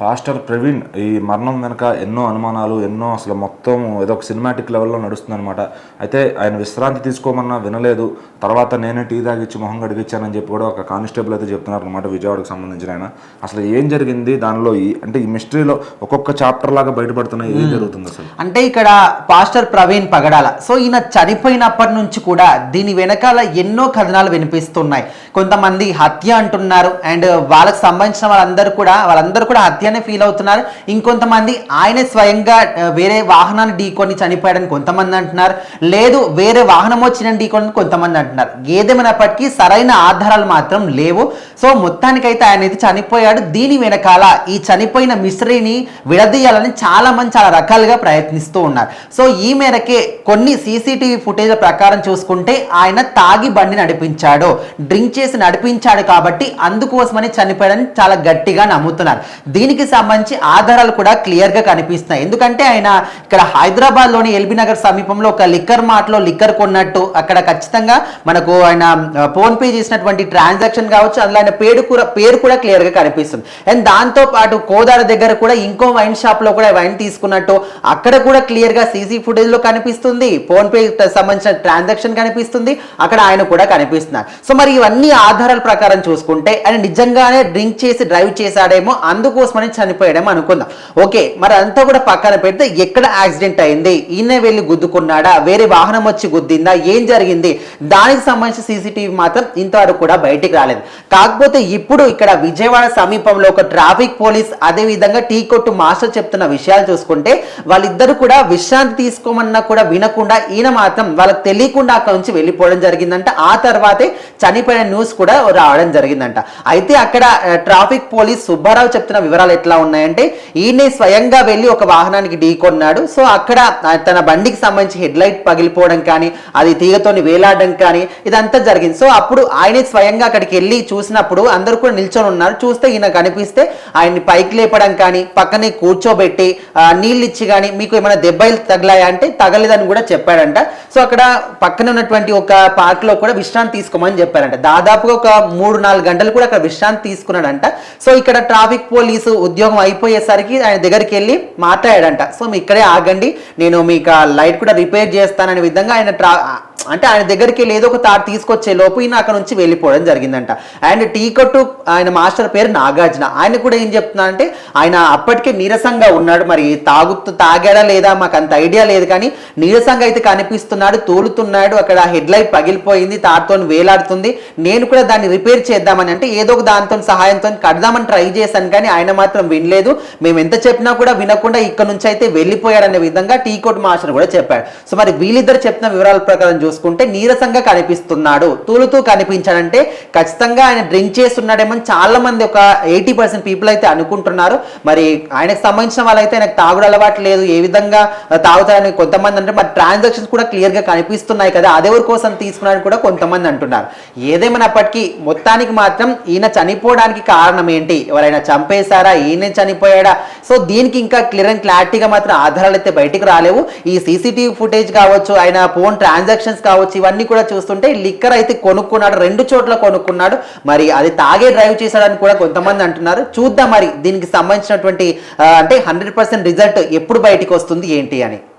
Pastor Praveen ఈ మరణం వెనక ఎన్నో అనుమానాలు, ఎన్నో అసలు మొత్తం ఏదో ఒక సినిమాటిక్ లెవెల్లో నడుస్తుంది అనమాట. అయితే ఆయన విశ్రాంతి తీసుకోమన్నా వినలేదు. తర్వాత నేనే టీ తాగిచ్చి మొహం గడిగించానని చెప్పి కూడా ఒక కానిస్టేబుల్ అయితే చెప్తున్నారు అనమాట, విజయవాడకు సంబంధించిన ఆయన. అసలు ఏం జరిగింది దానిలో, ఈ మిస్టరీలో ఒక్కొక్క చాప్టర్ లాగా బయటపడుతున్నాయి. ఏం జరుగుతుంది అసలు అంటే ఇక్కడ పాస్టర్ ప్రవీణ్ పగడాల, సో ఈయన చనిపోయినప్పటి నుంచి కూడా దీని వెనకాల ఎన్నో కథనాలు వినిపిస్తున్నాయి. కొంతమంది హత్య అంటున్నారు, అండ్ వాళ్ళకి సంబంధించిన వాళ్ళందరూ కూడా హత్యనే ఫీల్ అవుతున్నారు. ఇంకొంతమంది ఆయనే స్వయంగా వేరే వాహనాన్ని ఢీకొని చనిపోయాడని కొంతమంది అంటున్నారు. లేదు, వేరే వాహనం వచ్చిన ఢీకొని కొంతమంది అంటున్నారు. ఏదేమైనప్పటికీ సరైన ఆధారాలు మాత్రం లేవు. సో మొత్తానికైతే ఆయన అయితే చనిపోయాడు. దీని వెనకాల ఈ చనిపోయిన మిస్టరీని విడదీయాలని చాలా మంది చాలా రకాలుగా ప్రయత్నిస్తూ ఉన్నారు. సో ఈ మేరకే కొన్ని సీసీటీవీ ఫుటేజ్ ప్రకారం చూసుకుంటే ఆయన తాగి బండి నడిపించాడు, డ్రింక్ చేసి నడిపించాడు కాబట్టి అందుకోసమని చనిపోయాడని చాలా గట్టిగా నమ్ముతున్నారు. దీనికి సంబంధించి ఆధారాలు కూడా క్లియర్ గా కనిపిస్తున్నాయి. ఎందుకంటే ఆయన ఇక్కడ హైదరాబాద్ లోని ఎల్బీ నగర్ సమీపంలో ఒక లిక్కర్ మార్ట్ లో లిక్కర్ కొన్నట్టు అక్కడ ఖచ్చితంగా మనకు ఆయన ఫోన్ పే చేసినటువంటి ట్రాన్సాక్షన్ కావచ్చు, అందులో ఆయన పేరు కూడా క్లియర్ గా కనిపిస్తుంది. అండ్ దాంతో పాటు కోదాడ దగ్గర కూడా ఇంకో వైన్ షాప్ లో కూడా వైన్ తీసుకున్నట్టు అక్కడ కూడా క్లియర్ గా సీసీ ఫుటేజ్ లో కనిపిస్తుంది. ఫోన్ పే సంబంధించిన ట్రాన్సాక్షన్ కనిపిస్తుంది, అక్కడ ఆయన కూడా కనిపిస్తున్నారు. సో మరి ఇవన్నీ ఆధారాల ప్రకారం చూసుకుంటే ఆయన నిజంగానే డ్రింక్ చేసి డ్రైవ్ చేశాడేమో, అందుకోసమని చనిపోయాడేమో అనుకుందాం. ఓకే, మరి అంతా కూడా పక్కన పెడితే ఎక్కడ యాక్సిడెంట్ అయింది, ఈయన వెళ్ళి గుద్దుకున్నాడా, వేరే వాహనం వచ్చి గుద్దిందా, ఏం జరిగింది, దానికి సంబంధించిన సీసీటీవీ మాత్రం ఇంతవరకు కూడా బయటికి రాలేదు. కాకపోతే ఇప్పుడు ఇక్కడ విజయవాడ సమీపంలో ఒక ట్రాఫిక్ పోలీస్, అదే విధంగా టీ కొట్టు మాస్టర్ చెప్తున్న విషయాలు చూసుకుంటే వాళ్ళిద్దరు కూడా విశ్రాంతి తీసుకోమన్నా కూడా వినకుండా ఈయన మాత్రం వాళ్ళకి తెలియకుండా అక్కడ నుంచి వెళ్ళిపోవడం జరిగిందంట. ఆ తర్వాతే చనిపోయిన న్యూస్ కూడా రావడం జరిగిందంట. అయితే అక్కడ ట్రాఫిక్ పోలీస్ సుబ్బారావు చెప్తున్న వివరాలు ఎట్లా ఉన్నాయంటే, ఈయనే స్వయంగా వెళ్ళి ఒక వాహనానికి ఢీకొన్నాడు. సో అక్కడ తన బండికి సంబంధించి హెడ్ లైట్ పగిలిపోవడం కానీ, అది తీగతోని వేలాడడం కానీ ఇదంతా జరిగింది. సో అప్పుడు ఆయనే స్వయంగా అక్కడికి వెళ్ళి చూసినప్పుడు అందరూ కూడా నిల్చొని ఉన్నారు. చూస్తే ఈయన కనిపిస్తే ఆయన్ని పైకి లేపడం కానీ, పక్కనే కూర్చోబెట్టి నీళ్ళు ఇచ్చి కానీ, మీకు ఏమైనా దెబ్బలు తగిలాయా అంటే తగలేదని కూడా చెప్పాడంట. సో అక్కడ పక్కన ఉన్నటువంటి ఒక పార్క్ లో కూడా విశ్రాంతి తీసుకోమని చెప్పారంట. దాదాపుగా ఒక 3-4 గంటలు కూడా అక్కడ విశ్రాంతి తీసుకున్నాడంట. సో ఇక్కడ ట్రాఫిక్ పోలీసు ఉద్యోగం అయిపోయేసరికి ఆయన దగ్గరికి వెళ్ళి మాట్లాడాడంట. సో మీ ఇక్కడే ఆగండి, నేను మీకు లైట్ కూడా రిపేర్ చేస్తాననే విధంగా ఆయన అంటే ఆయన దగ్గరికి ఏదో ఒక తాడు తీసుకొచ్చే లోపు ఈయన అక్కడ నుంచి వెళ్ళిపోవడం జరిగిందంట. అండ్ టీ కొట్టు ఆయన మాస్టర్ పేరు నాగార్జున. ఆయన కూడా ఏం చెప్తున్నా అంటే, ఆయన అప్పటికే నీరసంగా ఉన్నాడు. మరి తాగాడా లేదా మాకు అంత ఐడియా లేదు, కానీ నీరసంగా అయితే కనిపిస్తున్నాడు, తూలుతున్నాడు. అక్కడ హెడ్ లైట్ పగిలిపోయింది, తాడుతో వేలాడుతుంది, నేను కూడా దాన్ని రిపేర్ చేద్దామని అంటే ఏదో ఒక దాంతో సహాయంతో కడదామని ట్రై చేశాను, కానీ ఆయన మాత్రం వినలేదు. మేము ఎంత చెప్పినా కూడా వినకుండా ఇక్కడ నుంచి అయితే వెళ్ళిపోయాడనే విధంగా టీ కొట్టు మాస్టర్ కూడా చెప్పాడు. సో మరి వీళ్ళిద్దరు చెప్పిన వివరాల ప్రకారం చూసుకుంటే నీరసంగా కనిపిస్తున్నాడు, తూలుతూ కనిపించాడంటే ఖచ్చితంగా ఆయన డ్రింక్ చేస్తున్నాడేమో చాలా మంది, ఒక 80% పీపుల్ అయితే అనుకుంటున్నారు. మరి ఆయనకు సంబంధించిన వాళ్ళైతే ఆయనకు తాగుడు అలవాటు లేదు, ఏ విధంగా తాగుతారని కొంతమంది అంటే, మరి ట్రాన్సాక్షన్స్ కూడా క్లియర్ గా కనిపిస్తున్నాయి కదా, అదెవరి కోసం తీసుకున్నారని కూడా కొంతమంది అంటున్నారు. ఏదేమైనప్పటికీ మొత్తానికి మాత్రం ఈయన చనిపోవడానికి కారణం ఏంటి, ఎవరైనా చంపేశారా, ఈయన చనిపోయాడా, సో దీనికి ఇంకా క్లియర్ అండ్ క్లారిటీగా మాత్రం ఆధారాలు అయితే బయటికి రాలేవు. ఈ సీసీటీవీ ఫుటేజ్ కావచ్చు, ఆయన ఫోన్ ట్రాన్సాక్షన్స్ కావచ్చు, ఇవన్నీ కూడా చూస్తుంటే లిక్కర్ అయితే కొనుక్కున్నాడు, 2 చోట్ల కొనుక్కున్నాడు. మరి అది తాగే డ్రైవ్ చేశాడని కూడా కొంతమంది అంటున్నారు. చూద్దాం మరి దీనికి సంబంధించినటువంటి అంటే 100% రిజల్ట్ ఎప్పుడు బయటికి వస్తుంది ఏంటి అని.